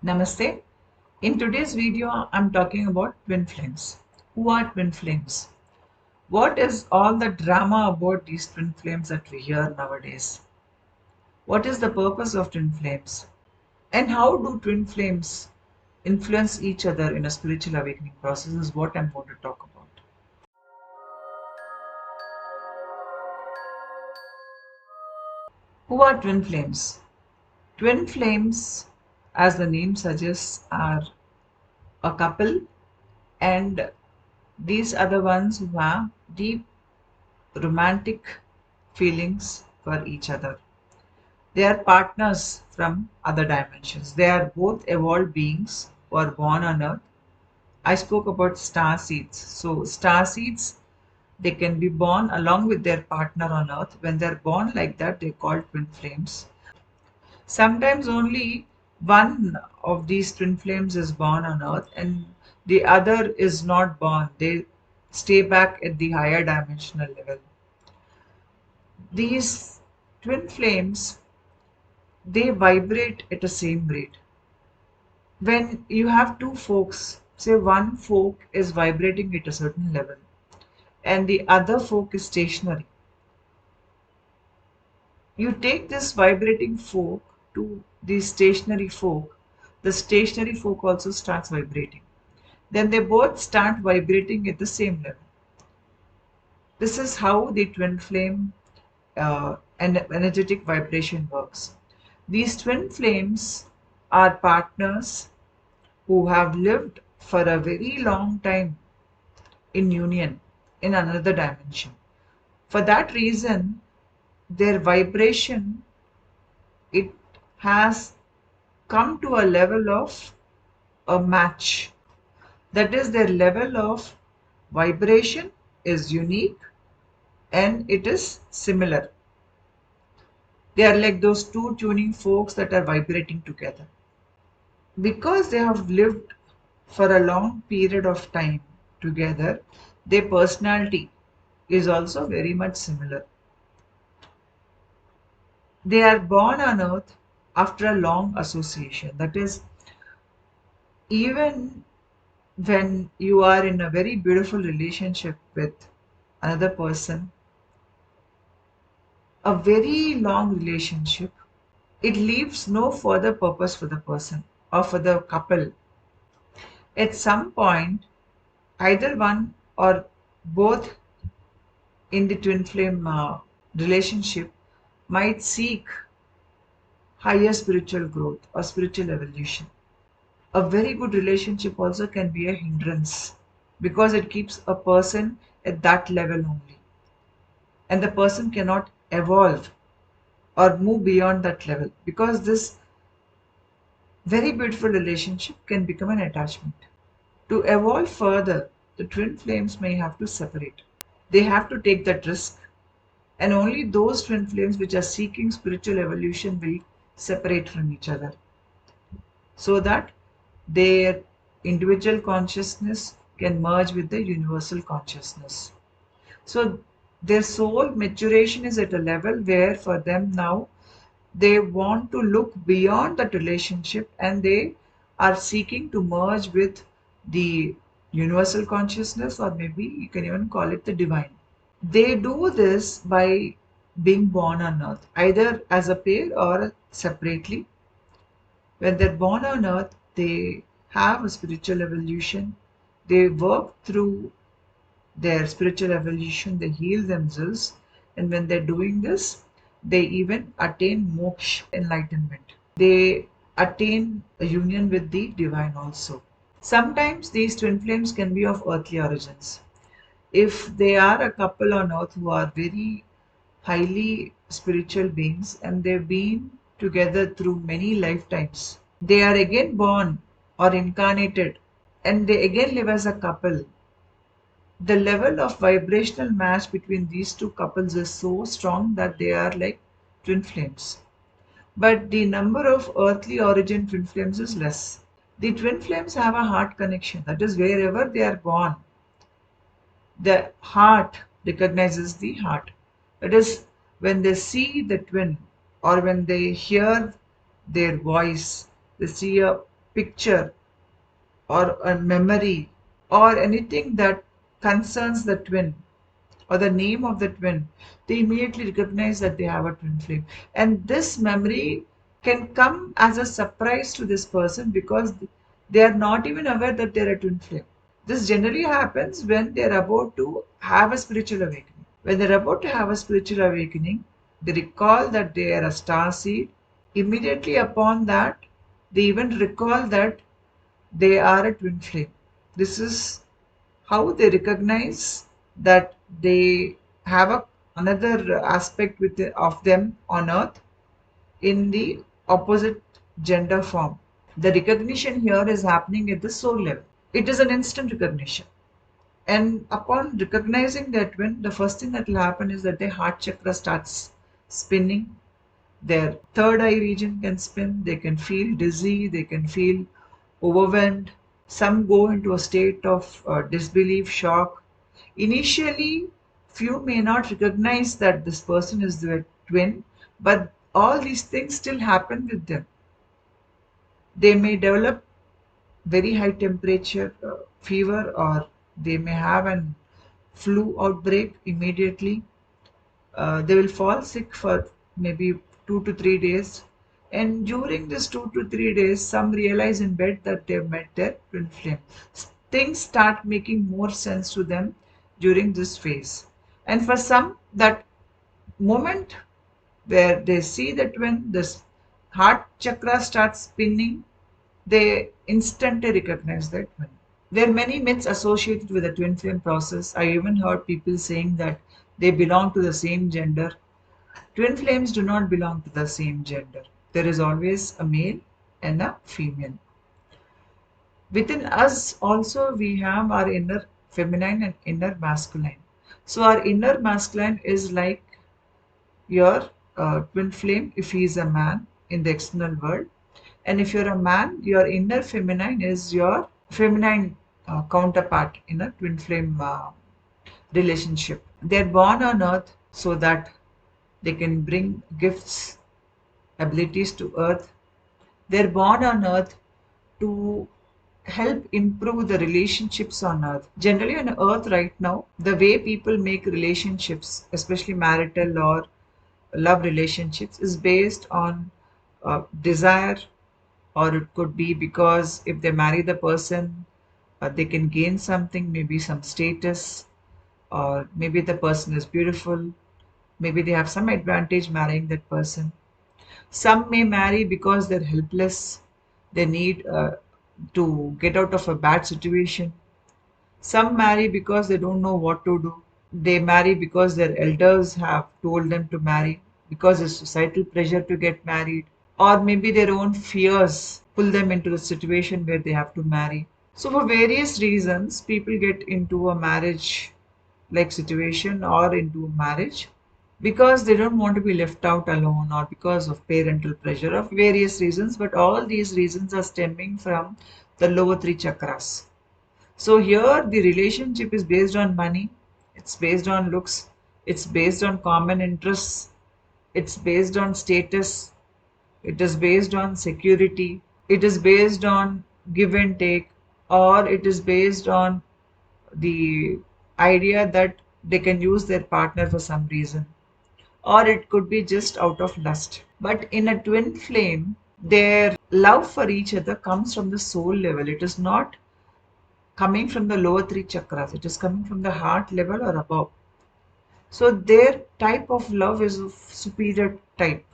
Namaste. In today's video, I'm talking about twin flames. Who are twin flames? What is all the drama about these twin flames that we hear nowadays? What is the purpose of twin flames? And how do twin flames influence each other in a spiritual awakening process is what I'm going to talk about. Who are twin flames? Twin flames, as the name suggests, are a couple, and these are the ones who have deep romantic feelings for each other. They are partners from other dimensions. They are both evolved beings who are born on earth. I spoke about star seeds. So, star seeds, they can be born along with their partner on earth. When they're born like that, they're called twin flames. Sometimes only one of these twin flames is born on earth and the other is not born. They stay back at the higher dimensional level. These twin flames, they vibrate at the same rate. When you have two folks, say one folk is vibrating at a certain level and the other folk is stationary, you take this vibrating folk to the stationary folk also starts vibrating. Then they both start vibrating at the same level. This is how the twin flame and energetic vibration works. These twin flames are partners who have lived for a very long time in union in another dimension. For that reason, their vibration, it has come to a level of a match. That is, their level of vibration is unique and it is similar. They are like those two tuning forks that are vibrating together. Because they have lived for a long period of time together, their personality is also very much similar. They are born on earth after a long association. That is, even when you are in a very beautiful relationship with another person, a very long relationship, it leaves no further purpose for the person or for the couple. At some point, either one or both in the twin flame relationship might seek higher spiritual growth or spiritual evolution. A very good relationship also can be a hindrance because it keeps a person at that level only, and the person cannot evolve or move beyond that level because this very beautiful relationship can become an attachment. To evolve further, the twin flames may have to separate. They have to take that risk, and only those twin flames which are seeking spiritual evolution will separate from each other so that their individual consciousness can merge with the universal consciousness. So their soul maturation is at a level where for them now they want to look beyond that relationship and they are seeking to merge with the universal consciousness, or maybe you can even call it the divine. They do this by being born on earth, either as a pair or separately. When they're born on earth, they have a spiritual evolution. They work through their spiritual evolution, they heal themselves, and when they're doing this, they even attain moksha, enlightenment. They attain a union with the divine also. Sometimes these twin flames can be of earthly origins. If they are a couple on earth who are very highly spiritual beings and they've been together through many lifetimes, they are again born or incarnated and they again live as a couple. The level of vibrational match between these two couples is so strong that they are like twin flames. But the number of earthly origin twin flames is less. The twin flames have a heart connection. That is, wherever they are born, the heart recognizes the heart. That is, when they see the twin or when they hear their voice, they see a picture or a memory or anything that concerns the twin or the name of the twin, they immediately recognize that they have a twin flame. And this memory can come as a surprise to this person because they are not even aware that they're a twin flame. This generally happens when they're about to have a spiritual awakening. When they're about to have a spiritual awakening, they recall that they are a star seed. Immediately upon that, they even recall that they are a twin flame. This is how they recognize that they have another aspect of them on earth in the opposite gender form. The recognition here is happening at the soul level. It is an instant recognition. And upon recognizing that twin, the first thing that will happen is that their heart chakra starts spinning. Their third eye region can spin. They can feel dizzy. They can feel overwhelmed. Some go into a state of disbelief, shock. Initially, few may not recognize that this person is their twin, but all these things still happen with them. They may develop very high temperature, fever, or they may have an flu outbreak immediately. They will fall sick for maybe 2 to 3 days. And during this 2 to 3 days, some realize in bed that they've met their twin flame. Things start making more sense to them during this phase. And for some, that moment where they see the twin, this heart chakra starts spinning, they instantly recognize that twin. There are many myths associated with the twin flame process. I even heard people saying that they belong to the same gender. Twin flames do not belong to the same gender. There is always a male and a female. Within us also we have our inner feminine and inner masculine. So our inner masculine is like your twin flame if he is a man in the external world. And if you're a man, your inner feminine is your feminine counterpart in a twin flame relationship. They're born on earth so that they can bring gifts, abilities to earth. They're born on earth to help improve the relationships on earth. Generally, on earth right now, the way people make relationships, especially marital or love relationships, is based on desire, or it could be because if they marry the person, they can gain something, maybe some status, or maybe the person is beautiful, maybe they have some advantage marrying that person. Some may marry because they're helpless, they need to get out of a bad situation. Some marry because they don't know what to do. They marry because their elders have told them to marry, because there's societal pressure to get married, or maybe their own fears pull them into the situation where they have to marry. So, for various reasons, people get into a marriage like situation or into marriage because they don't want to be left out alone or because of parental pressure of various reasons, but all these reasons are stemming from the lower three chakras. So here the relationship is based on money, it's based on looks, it's based on common interests, it's based on status, it is based on security, it is based on give and take, or it is based on the idea that they can use their partner for some reason, or it could be just out of lust. But in a twin flame, their love for each other comes from the soul level. It is not coming from the lower three chakras, it is coming from the heart level or above. So their type of love is of superior type.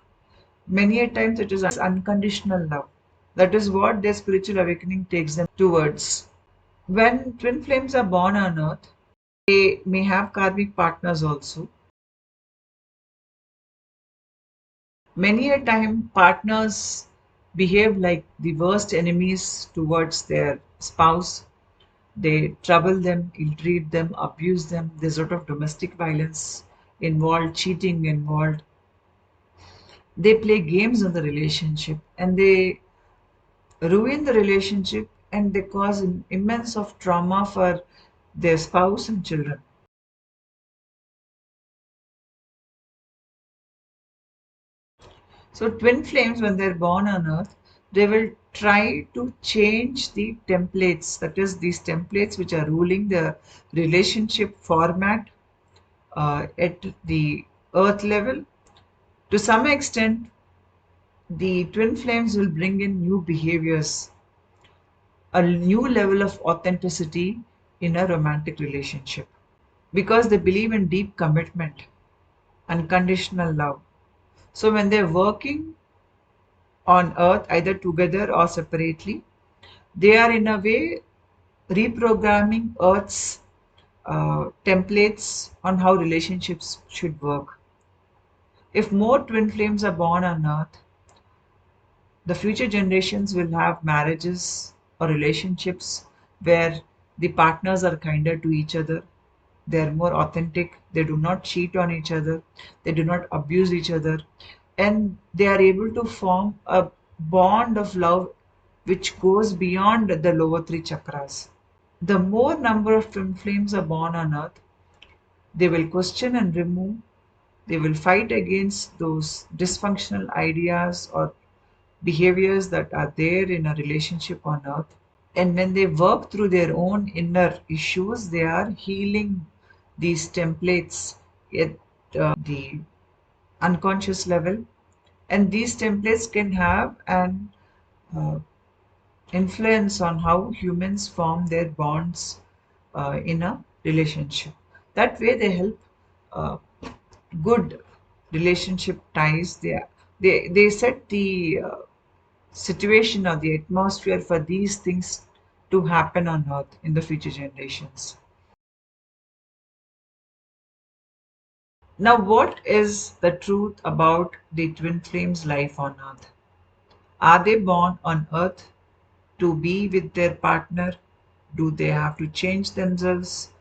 Many a times it is unconditional love. That is what their spiritual awakening takes them towards. When twin flames are born on earth, they may have karmic partners also. Many a time, partners behave like the worst enemies towards their spouse. They trouble them, ill-treat them, abuse them. There's a lot of domestic violence involved, cheating involved. They play games on the relationship and they ruin the relationship and they cause immense of trauma for their spouse and children. So twin flames, when they're born on earth, they will try to change the templates, that is, these templates which are ruling the relationship format at the earth level. To some extent, the twin flames will bring in new behaviors, a new level of authenticity in a romantic relationship because they believe in deep commitment, unconditional love. So when they're working on earth, either together or separately, they are in a way reprogramming earth's templates on how relationships should work. If more twin flames are born on earth, the future generations will have marriages or relationships where the partners are kinder to each other, they're more authentic, they do not cheat on each other, they do not abuse each other, and they are able to form a bond of love which goes beyond the lower three chakras. The more number of twin flames are born on earth, they will question and remove, they will fight against those dysfunctional ideas or behaviors that are there in a relationship on earth. And when they work through their own inner issues, they are healing these templates at the unconscious level. And these templates can have an uh, influence on how humans form their bonds in a relationship. That way, they help uh, good relationship ties. They set the situation or the atmosphere for these things to happen on earth in the future generations. Now, what is the truth about the twin flames' life on earth? Are they born on earth to be with their partner? Do they have to change themselves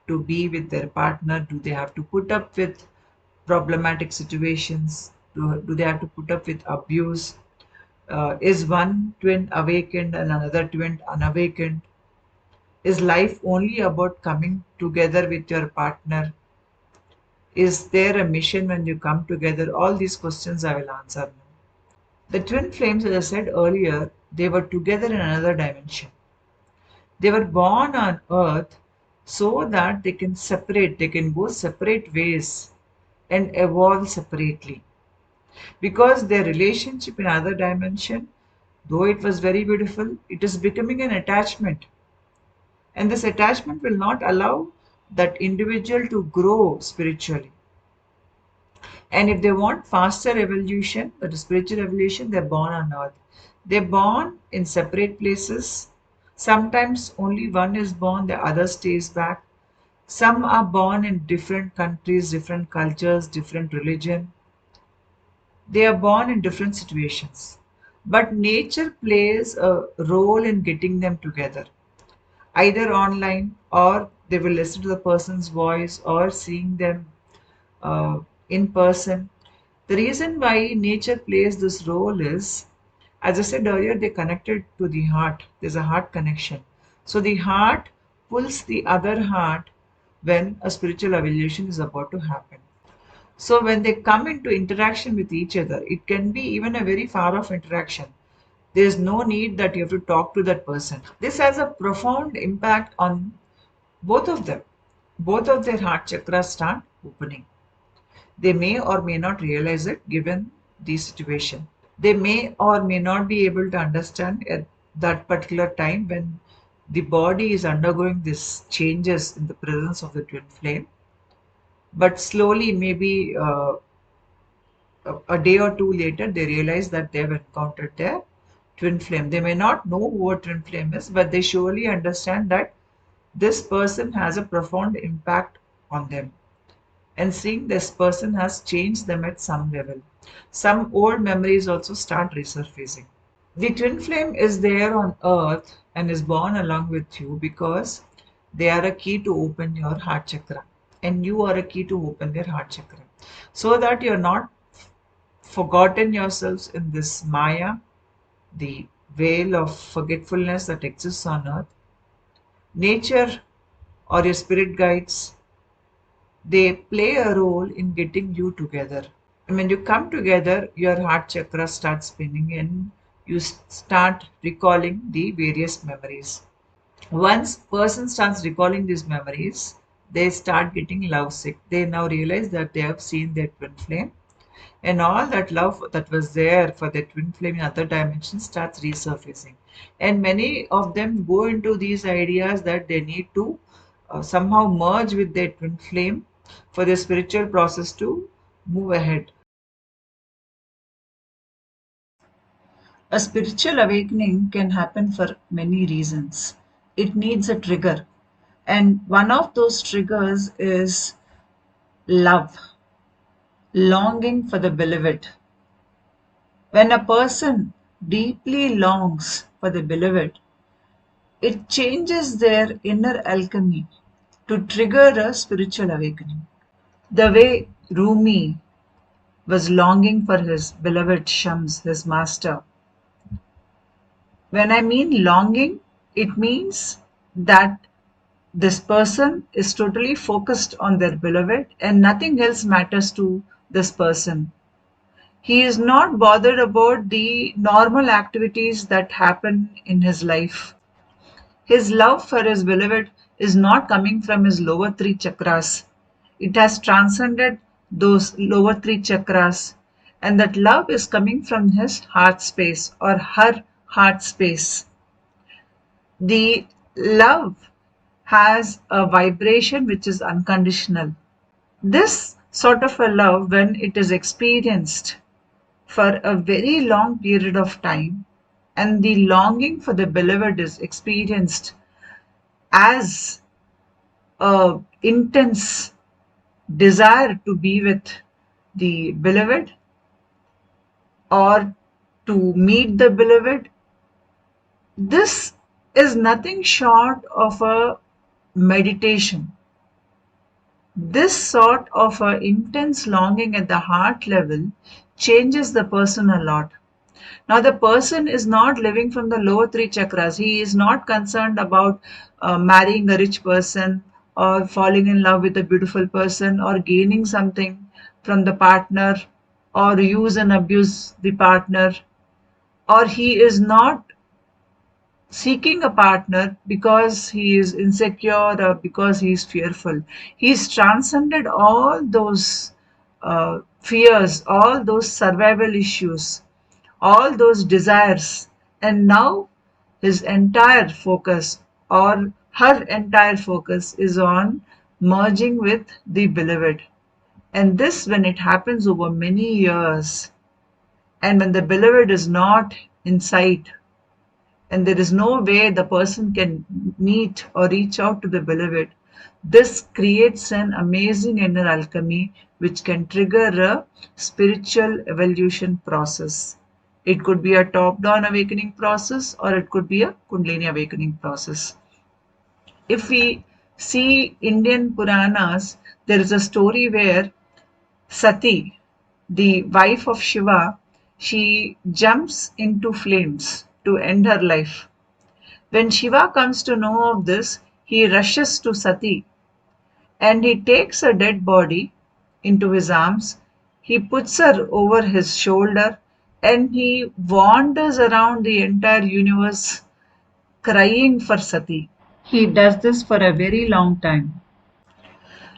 to be with their partner? Do they have to put up with problematic situations? Do they have to put up with abuse? Is one twin awakened and another twin unawakened? Is life only about coming together with your partner? Is there a mission when you come together? All these questions I will answer now. The twin flames, as I said earlier, they were together in another dimension. They were born on earth so that they can separate, they can go separate ways and evolve separately. Because their relationship in other dimension, though it was very beautiful, it is becoming an attachment. And this attachment will not allow that individual to grow spiritually. And if they want faster evolution, that is spiritual evolution, they're born on earth. They're born in separate places. Sometimes only one is born, the other stays back. Some are born in different countries, different cultures, different religion. They are born in different situations. But nature plays a role in getting them together, either online or they will listen to the person's voice or seeing them uh, in person. The reason why nature plays this role is, as I said earlier, they connected to the heart. There's a heart connection. So the heart pulls the other heart when a spiritual evolution is about to happen. So when they come into interaction with each other, it can be even a very far off interaction. There's no need that you have to talk to that person. This has a profound impact on both of them. Both of their heart chakras start opening. They may or may not realize it given the situation. They may or may not be able to understand at that particular time when the body is undergoing these changes in the presence of the twin flame. But slowly, maybe a day or two later, they realize that they've encountered their twin flame. They may not know who a twin flame is, but they surely understand that this person has a profound impact on them. And seeing this person has changed them at some level. Some old memories also start resurfacing. The twin flame is there on earth and is born along with you because they are a key to open your heart chakra, and you are a key to open their heart chakra, so that you're not forgotten yourselves in this Maya, the veil of forgetfulness that exists on earth. Nature or your spirit guides, they play a role in getting you together. And when you come together, your heart chakra starts spinning and you start recalling the various memories. Once person starts recalling these memories, they start getting lovesick. They now realize that they have seen their twin flame, and all that love that was there for the twin flame in other dimensions starts resurfacing. And many of them go into these ideas that they need to somehow merge with their twin flame for their spiritual process to move ahead. A spiritual awakening can happen for many reasons. It needs a trigger. And one of those triggers is love, longing for the beloved. When a person deeply longs for the beloved, it changes their inner alchemy to trigger a spiritual awakening. The way Rumi was longing for his beloved Shams, his master. When I mean longing, it means that this person is totally focused on their beloved and nothing else matters to this person. He is not bothered about the normal activities that happen in his life. His love for his beloved is not coming from his lower three chakras. It has transcended those lower three chakras, and that love is coming from his heart space or her heart space. The love has a vibration which is unconditional. This sort of a love, when it is experienced for a very long period of time, and the longing for the beloved is experienced as a intense desire to be with the beloved or to meet the beloved, this is nothing short of a meditation. This sort of a intense longing at the heart level changes the person a lot. Now, the person is not living from the lower three chakras. He is not concerned about marrying a rich person or falling in love with a beautiful person or gaining something from the partner or use and abuse the partner, or he is not seeking a partner because he is insecure or because he is fearful. He's transcended all those fears, all those survival issues, all those desires, and now his entire focus or her entire focus is on merging with the beloved. And this, when it happens over many years, and when the beloved is not in sight, and there is no way the person can meet or reach out to the beloved, this creates an amazing inner alchemy which can trigger a spiritual evolution process. It could be a top down awakening process or it could be a Kundalini awakening process. If we see Indian Puranas, there is a story where Sati, the wife of Shiva, she jumps into flames to end her life. When Shiva comes to know of this, he rushes to Sati and he takes a dead body into his arms. He puts her over his shoulder and he wanders around the entire universe crying for Sati. He does this for a very long time.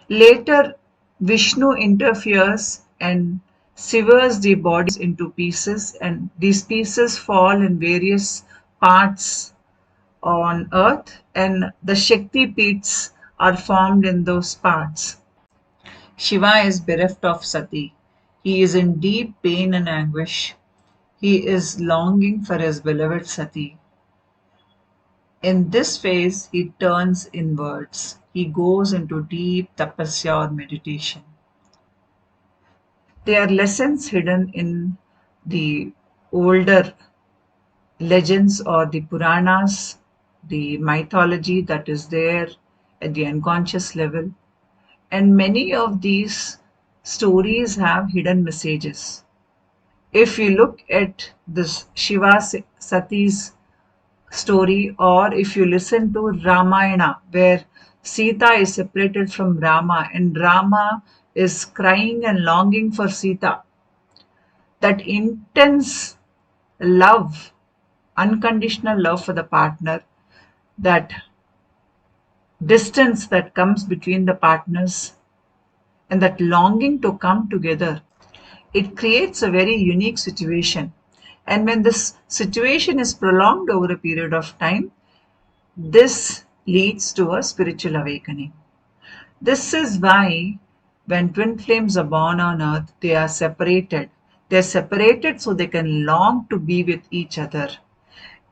Later, Vishnu interferes and severs the bodies into pieces, and these pieces fall in various parts on earth, and the Shakti pits are formed in those parts. Shiva is bereft of Sati. He is in deep pain and anguish. He is longing for his beloved Sati. In this phase, he turns inwards. He goes into deep tapasya or meditation. There are lessons hidden in the older legends or the Puranas, the mythology that is there at the unconscious level. And many of these stories have hidden messages. If you look at this Shiva Sati's story, or if you listen to Ramayana, where Sita is separated from Rama and Rama is crying and longing for Sita, that intense love unconditional love for the partner, that distance that comes between the partners, and that longing to come together, it creates a very unique situation. And when this situation is prolonged over a period of time, this leads to a spiritual awakening. This is why when twin flames are born on earth, they are separated. They're separated so they can long to be with each other.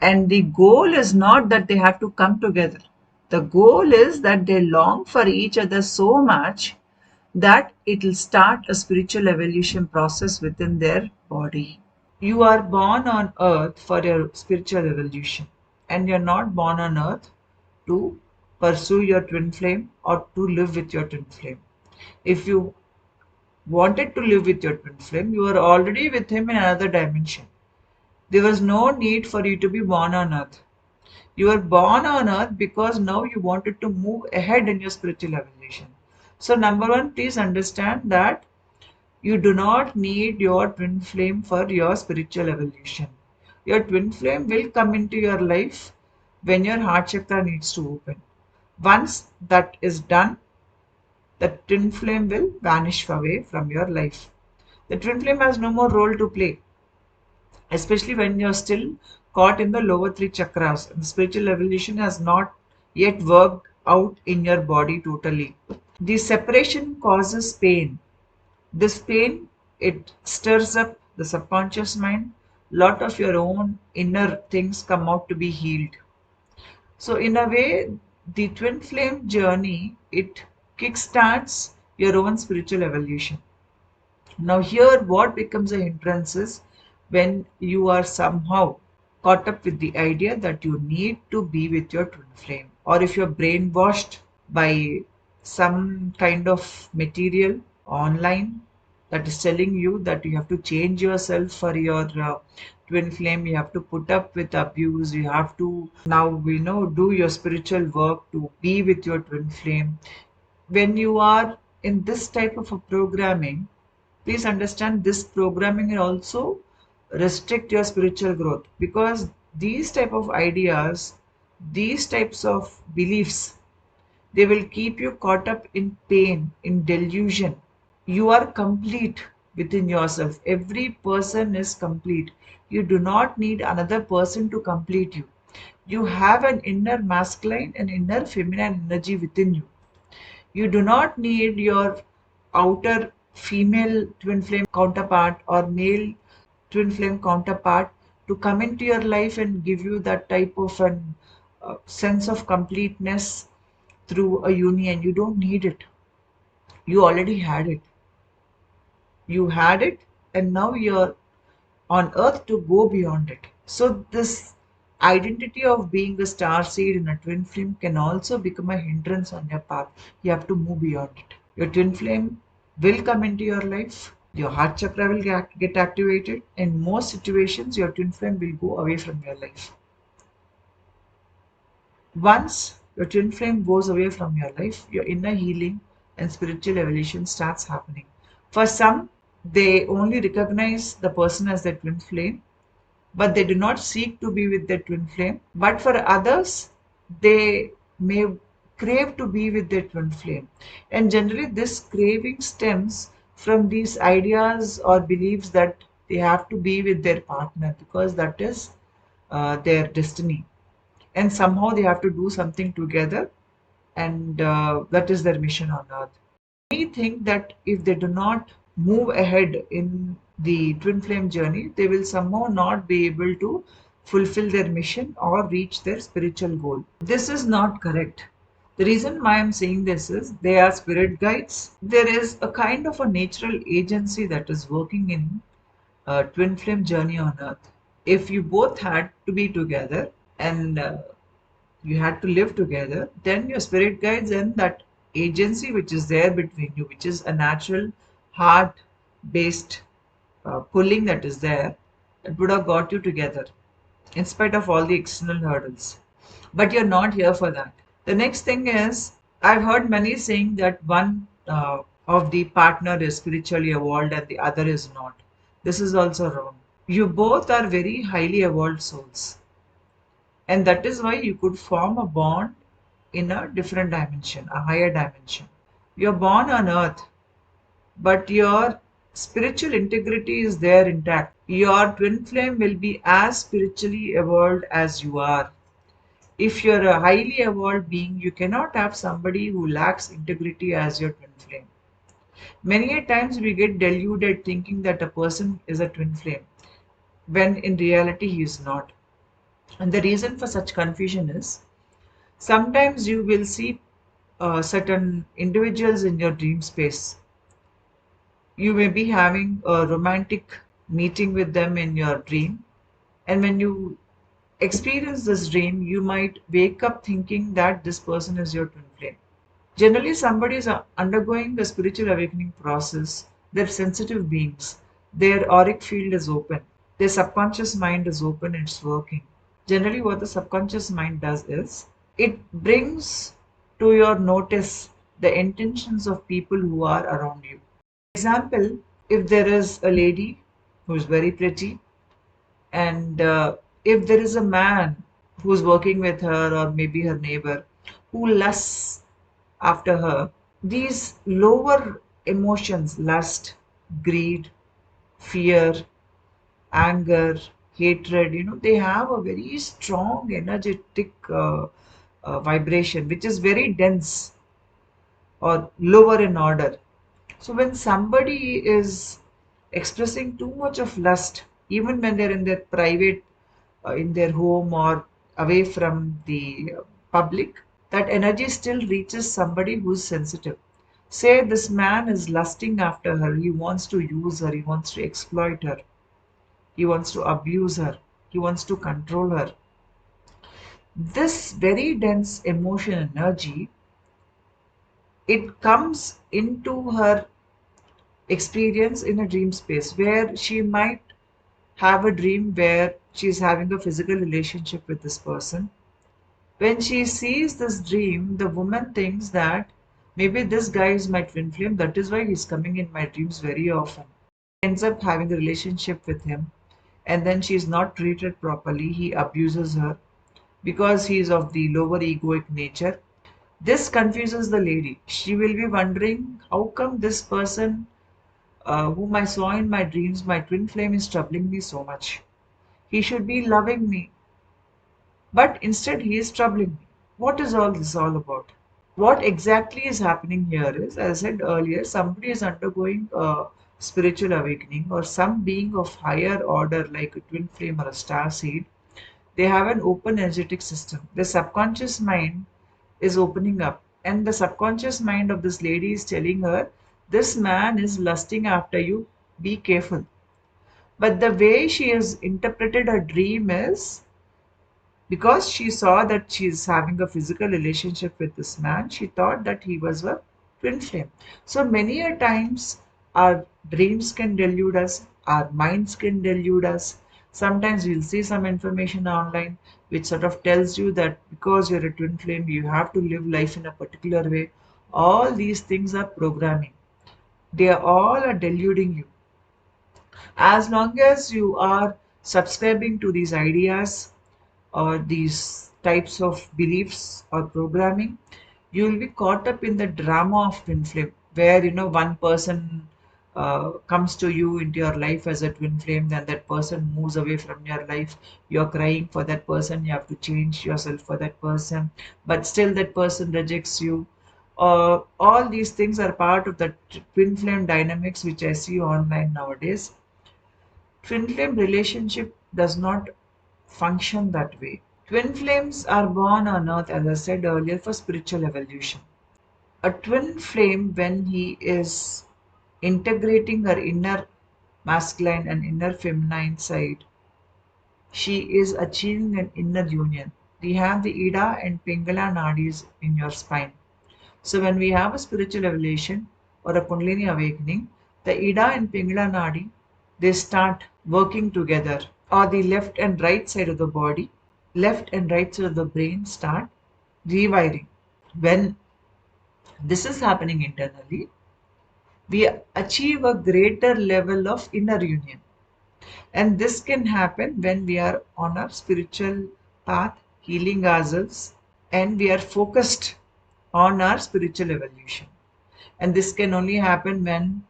And the goal is not that they have to come together. The goal is that they long for each other so much that it will start a spiritual evolution process within their body. You are born on earth for your spiritual evolution, and you're not born on earth to pursue your twin flame or to live with your twin flame. If you wanted to live with your twin flame, you are already with him in another dimension. There was no need for you to be born on earth. You were born on earth because now you wanted to move ahead in your spiritual evolution. So, number one, please understand that you do not need your twin flame for your spiritual evolution. Your twin flame will come into your life when your heart chakra needs to open. Once that is done, the twin flame will vanish away from your life. The twin flame has no more role to play, especially when you're still caught in the lower three chakras and the spiritual evolution has not yet worked out in your body totally. The separation causes pain. This pain, it stirs up the subconscious mind. Lot of your own inner things come out to be healed. So in a way, the twin flame journey, it kickstarts your own spiritual evolution. Now here what becomes a hindrance is when you are somehow caught up with the idea that you need to be with your twin flame, or if you're brainwashed by some kind of material online that is telling you that you have to change yourself for your twin flame, you have to put up with abuse, you have to now do your spiritual work to be with your twin flame. When you are in this type of a programming, please understand this programming will also restrict your spiritual growth, because these type of ideas, these types of beliefs, they will keep you caught up in pain, in delusion. You are complete within yourself. Every person is complete. You do not need another person to complete you. You have an inner masculine and inner feminine energy within you. You do not need your outer female twin flame counterpart or male twin flame counterpart to come into your life and give you that type of an sense of completeness through a union. You don't need it. You already had it. You had it, and now you're on earth to go beyond it. So, this identity of being a star seed in a twin flame can also become a hindrance on your path. You have to move beyond it. Your twin flame will come into your life. Your heart chakra will get activated. In most situations, your twin flame will go away from your life. Once your twin flame goes away from your life, your inner healing and spiritual evolution starts happening. For some, they only recognize the person as their twin flame, but they do not seek to be with their twin flame. But for others, they may crave to be with their twin flame. And generally, this craving stems from these ideas or beliefs that they have to be with their partner because that is their destiny. And somehow they have to do something together, and that is their mission on earth. We think that if they do not move ahead in the twin flame journey, they will somehow not be able to fulfill their mission or reach their spiritual goal. This is not correct. The reason why I'm saying this is they are spirit guides. There is a kind of a natural agency that is working in a twin flame journey on earth. If you both had to be together and you had to live together, then your spirit guides and that agency which is there between you, which is a natural heart based pulling that is there, it would have got you together in spite of all the external hurdles. But you're not here for that. The next thing is, I've heard many saying that one of the partner is spiritually evolved and the other is not. This is also wrong. You both are very highly evolved souls. And that is why you could form a bond in a different dimension, a higher dimension. You're born on earth, but your spiritual integrity is there intact. Your twin flame will be as spiritually evolved as you are. If you're a highly evolved being, you cannot have somebody who lacks integrity as your twin flame. Many a times we get deluded thinking that a person is a twin flame, when in reality he is not. And the reason for such confusion is sometimes you will see certain individuals in your dream space. You may be having a romantic meeting with them in your dream, and when you experience this dream, you might wake up thinking that this person is your twin flame. Generally, somebody is undergoing a spiritual awakening process. They're sensitive beings. Their auric field is open. Their subconscious mind is open and it's working. Generally, what the subconscious mind does is it brings to your notice the intentions of people who are around you. Example, if there is a lady who is very pretty, and if there is a man who's working with her or maybe her neighbor who lusts after her, these lower emotions, lust, greed, fear, anger, hatred, they have a very strong energetic vibration which is very dense or lower in order. So when somebody is expressing too much of lust, even when they're in their private, in their home or away from the public, that energy still reaches somebody who's sensitive. Say this man is lusting after her, he wants to use her, he wants to exploit her, he wants to abuse her, he wants to control her. This very dense emotion energy, it comes into her experience in a dream space where she might have a dream where she's having a physical relationship with this person. When she sees this dream, the woman thinks that maybe this guy is my twin flame, that is why he's coming in my dreams very often. Ends up having a relationship with him, and then she's not treated properly. He abuses her because he is of the lower egoic nature. This confuses the lady. She will be wondering how come this person whom I saw in my dreams, my twin flame, is troubling me so much. He should be loving me, but instead he is troubling me. What is all this all about? What exactly is happening here is, as I said earlier, somebody is undergoing a spiritual awakening, or some being of higher order, like a twin flame or a star seed. They have an open energetic system. The subconscious mind is opening up, and the subconscious mind of this lady is telling her, this man is lusting after you, be careful. But the way she has interpreted her dream is, because she saw that she is having a physical relationship with this man, she thought that he was a twin flame. So many a times our dreams can delude us, our minds can delude us. Sometimes we'll see some information online which sort of tells you that because you're a twin flame, you have to live life in a particular way. All these things are programming. They are all are deluding you. As long as you are subscribing to these ideas or these types of beliefs or programming, you will be caught up in the drama of twin flame, where one person comes to you into your life as a twin flame, then that person moves away from your life. You're crying for that person, you have to change yourself for that person, but still that person rejects you. All these things are part of the twin flame dynamics which I see online nowadays. Twin flame relationship does not function that way. Twin flames are born on earth, as I said earlier, for spiritual evolution. A twin flame, when he is integrating her inner masculine and inner feminine side, she is achieving an inner union. We have the Ida and Pingala nadis in your spine. So when we have a spiritual evolution or a Kundalini awakening, the Ida and Pingala nadi, they start working together, or the left and right side of the body, left and right side of the brain start rewiring. When this is happening internally, we achieve a greater level of inner union. And this can happen when we are on our spiritual path, healing ourselves, and we are focused on our spiritual evolution. And this can only happen when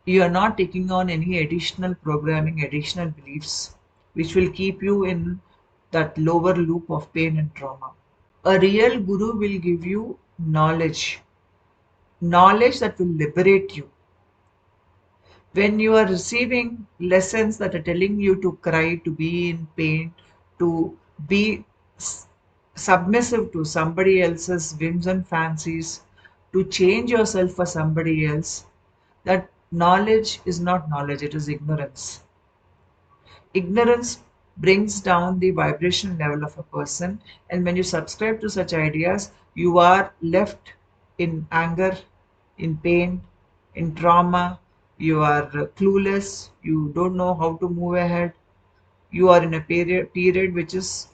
you are not taking on any additional programming, additional beliefs, which will keep you in that lower loop of pain and trauma. A real guru will give you knowledge that will liberate you. When you are receiving lessons that are telling you to cry, to be in pain, to be submissive to somebody else's whims and fancies, to change yourself for somebody else, that knowledge is not knowledge, it is ignorance. Ignorance brings down the vibration level of a person, and when you subscribe to such ideas, you are left in anger, in pain, in trauma. You are clueless, you don't know how to move ahead, you are in a period which is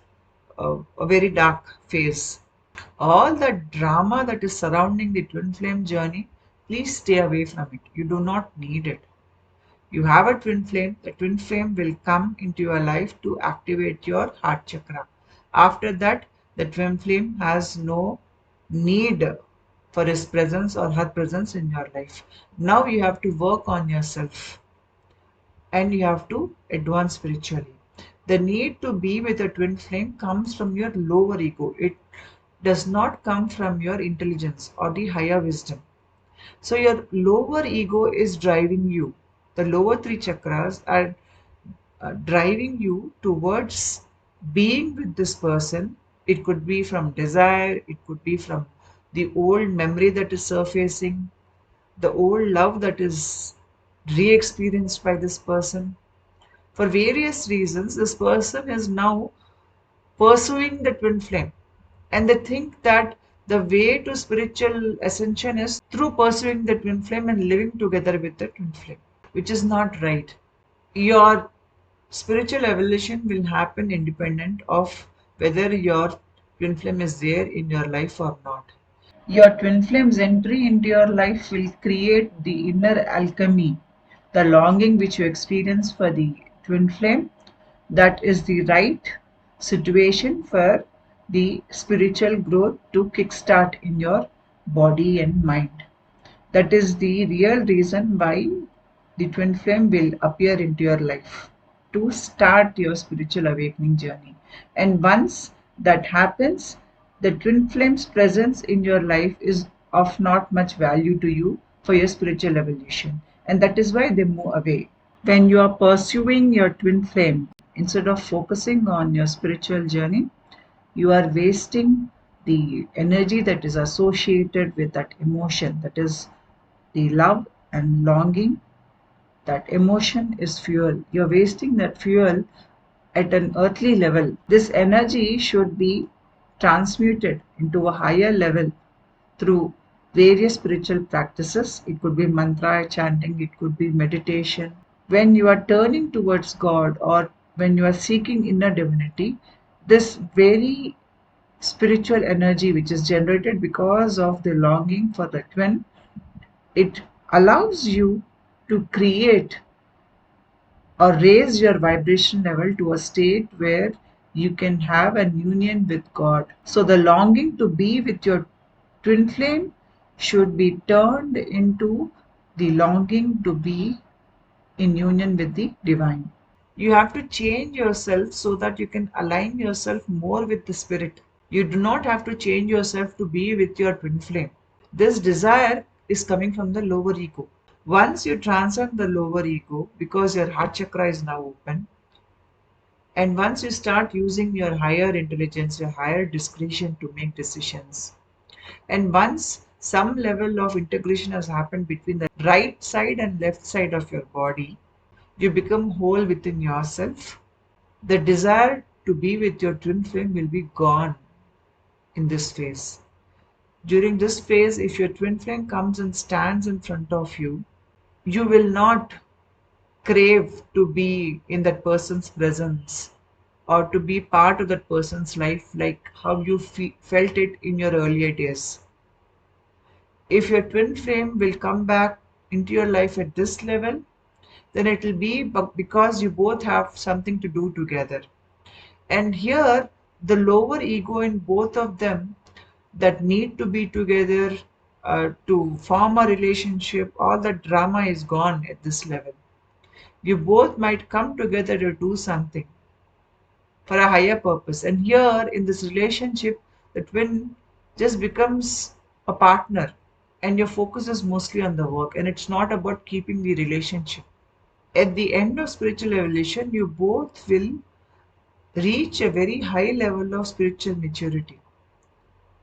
a very dark phase. All the drama that is surrounding the twin flame journey, please stay away from it. You do not need it. You have a twin flame, the twin flame will come into your life to activate your heart chakra. After that, the twin flame has no need for his presence or her presence in your life. Now you have to work on yourself and you have to advance spiritually. The need to be with a twin flame comes from your lower ego. It does not come from your intelligence or the higher wisdom. So your lower ego is driving you. The lower three chakras are driving you towards being with this person. It could be from desire, it could be from the old memory that is surfacing, the old love that is re experienced by this person. For various reasons, this person is now pursuing the twin flame, and they think that the way to spiritual ascension is through pursuing the twin flame and living together with the twin flame, which is not right. Your spiritual evolution will happen independent of whether your twin flame is there in your life or not. Your twin flame's entry into your life will create the inner alchemy, the longing which you experience for the twin flame. That is the right situation for the spiritual growth to kickstart in your body and mind. That is the real reason why the twin flame will appear into your life to start your spiritual awakening journey. And once that happens, the twin flame's presence in your life is of not much value to you for your spiritual evolution. And that is why they move away. When you are pursuing your twin flame, instead of focusing on your spiritual journey, you are wasting the energy that is associated with that emotion, that is the love and longing. That emotion is fuel. You're wasting that fuel at an earthly level. This energy should be transmuted into a higher level through various spiritual practices. It could be mantra chanting, it could be meditation. When you are turning towards God or when you are seeking inner divinity, this very spiritual energy which is generated because of the longing for the twin, it allows you to create or raise your vibration level to a state where you can have an union with God. So the longing to be with your twin flame should be turned into the longing to be in union with the divine. You have to change yourself so that you can align yourself more with the spirit. You do not have to change yourself to be with your twin flame. This desire is coming from the lower ego. Once you transcend the lower ego, because your heart chakra is now open, and once you start using your higher intelligence, your higher discretion to make decisions, and once some level of integration has happened between the right side and left side of your body, you become whole within yourself. The desire to be with your twin flame will be gone in this phase. During this phase, if your twin flame comes and stands in front of you, you will not crave to be in that person's presence or to be part of that person's life like how you felt it in your earlier days. If your twin flame will come back into your life at this level, then it will be because you both have something to do together. And here, the lower ego in both of them that need to be together to form a relationship, all the drama is gone at this level. You both might come together to do something for a higher purpose. And here in this relationship, the twin just becomes a partner, and your focus is mostly on the work, and it's not about keeping the relationship. At the end of spiritual evolution, you both will reach a very high level of spiritual maturity.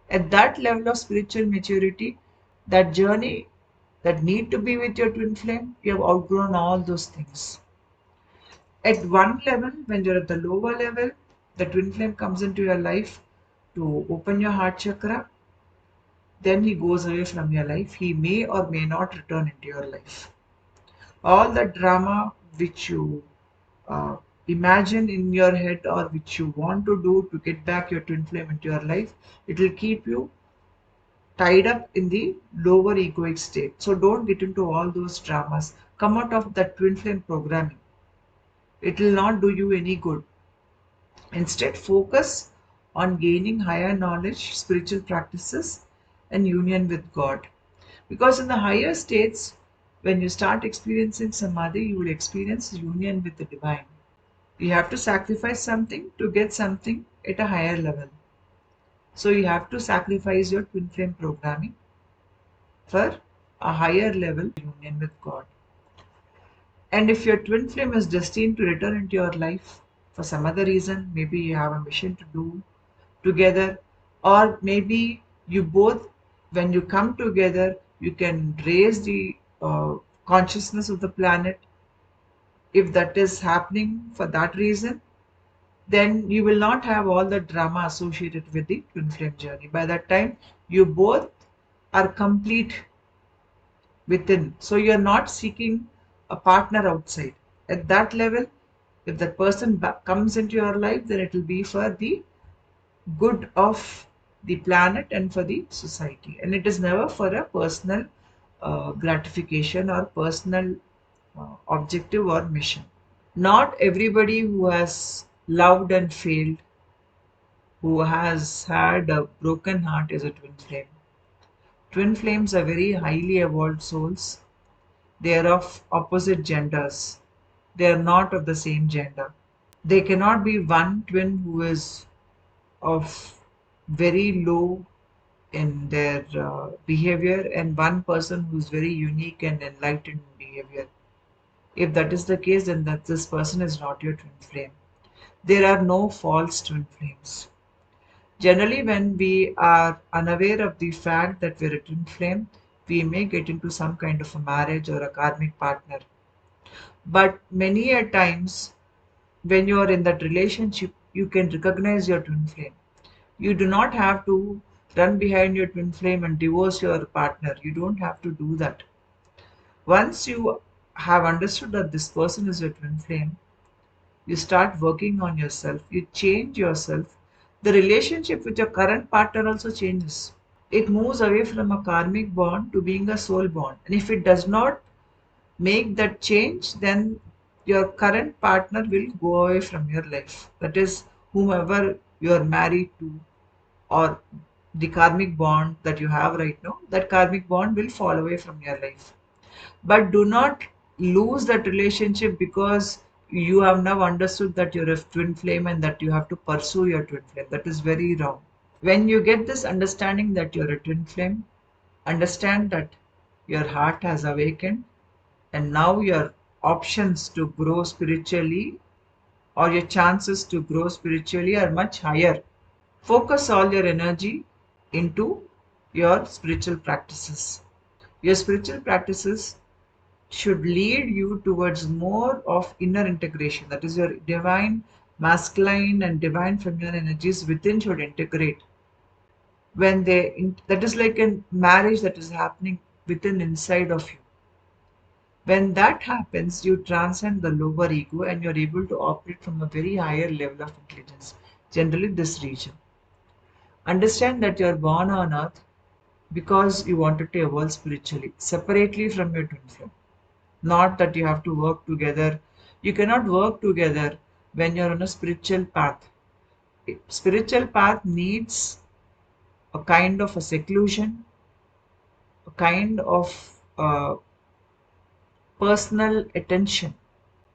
At that level of spiritual maturity, that journey that need to be with your twin flame, you have outgrown all those things. At one level, when you're at the lower level, the twin flame comes into your life to open your heart chakra. Then he goes away from your life. He may or may not return into your life. All the drama which you uh, imagine in your head or which you want to do to get back your twin flame into your life, it will keep you tied up in the lower egoic state. So don't get into all those dramas. Come out of that twin flame programming. It will not do you any good. Instead, focus on gaining higher knowledge, spiritual practices, and union with God. Because in the higher states, when you start experiencing samadhi, you will experience union with the divine. You have to sacrifice something to get something at a higher level. So you have to sacrifice your twin flame programming for a higher level union with God. And if your twin flame is destined to return into your life for some other reason, maybe you have a mission to do together, or maybe you both, when you come together, you can raise the consciousness of the planet. If that is happening for that reason, then you will not have all the drama associated with the twin flame journey. By that time, you both are complete within. So you're not seeking a partner outside. At that level, if that person comes into your life, then it will be for the good of the planet and for the society. And it is never for a personal gratification or personal objective or mission. Not everybody who has loved and failed, who has had a broken heart, is a twin flame. Twin flames are very highly evolved souls. They are of opposite genders. They are not of the same gender. There cannot be one twin who is of very low in their behavior and one person who's very unique and enlightened in behavior. If that is the case, then that this person is not your twin flame. There are no false twin flames. Generally, when we are unaware of the fact that we're a twin flame, we may get into some kind of a marriage or a karmic partner. But many a times, when you are in that relationship, you can recognize your twin flame. You do not have to run behind your twin flame and divorce your partner. You don't have to do that. Once you have understood that this person is your twin flame, you start working on yourself, you change yourself. The relationship with your current partner also changes. It moves away from a karmic bond to being a soul bond. And if it does not make that change, then your current partner will go away from your life. That is, whomever you are married to, or the karmic bond that you have right now, that karmic bond will fall away from your life. But do not lose that relationship because you have now understood that you're a twin flame and that you have to pursue your twin flame. That is very wrong. When you get this understanding that you're a twin flame, understand that your heart has awakened, and now your options to grow spiritually or your chances to grow spiritually are much higher. Focus all your energy into your spiritual practices. Your spiritual practices should lead you towards more of inner integration. That is, your divine masculine and divine feminine energies within should integrate. When that is like a marriage that is happening within inside of you. When that happens, you transcend the lower ego and you're able to operate from a very higher level of intelligence, generally this region. Understand that you're born on earth because you wanted to evolve spiritually, separately from your twin flame. Not that you have to work together. You cannot work together when you're on a spiritual path. Spiritual path needs a kind of a seclusion, a kind of personal attention.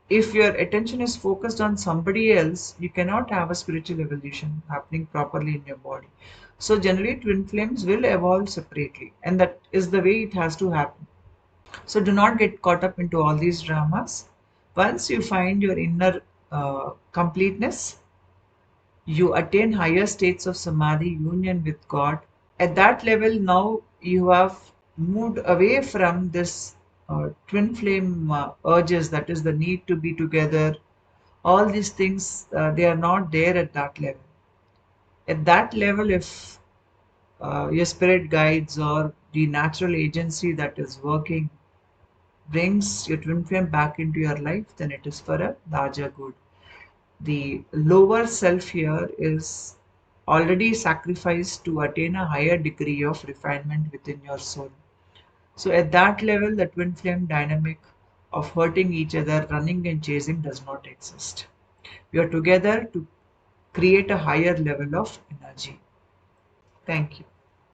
If your attention is focused on somebody else, you cannot have a spiritual evolution happening properly in your body. So generally twin flames will evolve separately, and that is the way it has to happen. So do not get caught up into all these dramas. Once you find your inner completeness, you attain higher states of samadhi, union with God. At that level, now you have moved away from this twin flame urges, that is the need to be together. All these things, they are not there at that level. At that level, if your spirit guides or the natural agency that is working brings your twin flame back into your life, then it is for a larger good. The lower self here is already sacrificed to attain a higher degree of refinement within your soul. So, at that level, the twin flame dynamic of hurting each other, running and chasing does not exist. We are together to create a higher level of energy. Thank you.